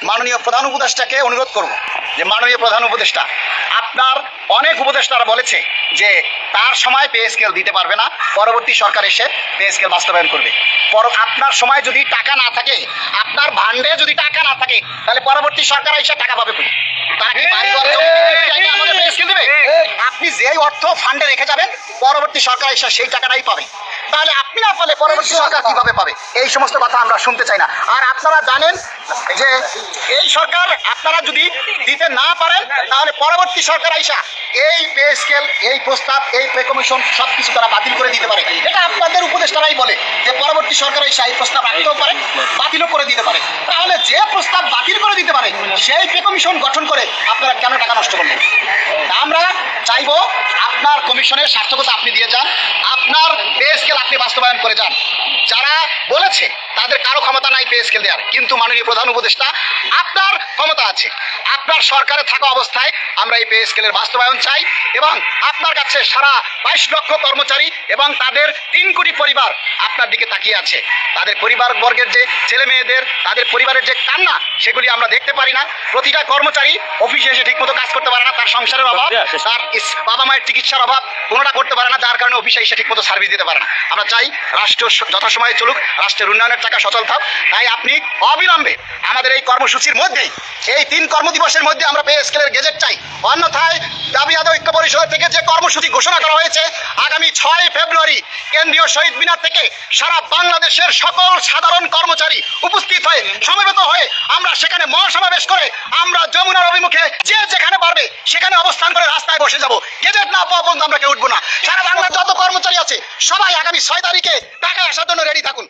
মাননীয় প্রধান উপদেষ্টাকে অনুরোধ করব যে মাননীয় প্রধান উপদেষ্টা, আপনার অনেক উপদেষ্টারা বলেছে যে তার সময় পে স্কেল দিতে পারবে না, পরবর্তী সরকার এসে পে স্কেল বাস্তবায়ন করবে। আপনার সময় যদি টাকা না থাকে, আপনার ভান্ডে যদি টাকা না থাকে, তাহলে পরবর্তী সরকার এসে টাকা পাবে কই? তারা কি বাড়িঘর জমি আমাদের পে স্কেল দেবে? আপনি যেই অর্থ ফান্ডে রেখে যাবেন, পরবর্তী সরকার এসে সেই টাকাটাই পাবে। তাহলে আপনি না পারলে পরবর্তী সরকার কিভাবে পাবে? এই সমস্ত কথা আমরা শুনতে চাই না। আর আপনারা জানেন যে এই সরকার আপনারা যদি দিতে না পারেন, তাহলে পরবর্তী সরকার আইসা এই পে স্কেল, এই প্রস্তাব, এই পে কমিশন সবকিছু তারা বাতিল করে দিতে পারে। এটা আপনাদের উপদেষ্টারাই বলে যে পরবর্তী সরকার আইসা এই প্রস্তাব রাখতেও পারে, বাতিলও করে দিতে পারে। তাহলে যে প্রস্তাব বাতিল করে দিতে পারে সেই পে কমিশন গঠন করে আপনারা কেন টাকা নষ্ট করবেন? আমরা চাইবো আপনার কমিশনের সার্থকতা আপনি দিয়ে যান, আপনার পে স্কেল আপনি বাস্তবায়ন করে যান। যারা বলেছে তাদের কারো ক্ষমতা নাই পে স্কেল দেওয়ার, কিন্তু মাননীয় প্রধান উপদেষ্টা আপনার ক্ষমতা আছে। আপনার সরকারে থাকা অবস্থায় আমরা এই পে স্কেলের বাস্তবায়ন চাই এবং আপনার কাছে সারা 22 লক্ষ কর্মচারী এবং তাদের 3 কোটি পরিবার আপনার দিকে তাকিয়ে আছে। তাদের পরিবারবর্গের যে ছেলে মেয়েদের, তাদের পরিবারের যে কান্না, সেগুলি আমরা দেখতে পারি না। প্রতিটা কর্মচারী অফিসে এসে ঠিকমতো কাজ করতে পারে না, তার সংসারের অভাব, তার বাবা মায়ের চিকিৎসার অভাব, কোনোটা করতে পারে না, যার কারণে অফিসে এসে ঠিকমতো সার্ভিস দিতে পারে না। আমরা চাই রাষ্ট্র যথাসময়ে চলুক, রাষ্ট্রের উন্নয়নের চাকা সচল থাক। তাই আপনি অবিলম্বে আমাদের এই কর্মসূচির মধ্যেই, এই 3 কর্মদিবসের মধ্যে আমরা পে স্কেলের গেজেট চাই। অন্যথায় দাবি আদায় ঐক্য পরিষদ থেকে যে কর্মসূচি ঘোষণা করা হয়েছে, আগামী 6 ফেব্রুয়ারি কেন্দ্রীয় শহীদ মিনার থেকে সারা বাংলাদেশের সকল সাধারণ কর্মচারী উপস্থিত হয়ে, সমবেত হয়ে আমরা সেখানে মহাসমাবেশ করে আমরা যমুনার অভিমুখে যে যেখানে পারবে সেখানে অবস্থান করে রাস্তায় বসে যাব। গেজেট না পাওয়া পর্যন্ত আমরা কেউ উঠবো না। সারা বাংলার যত কর্মচারী আছে সবাই আগামী 6 তারিখে ঢাকায় আসার জন্য রেডি থাকুন।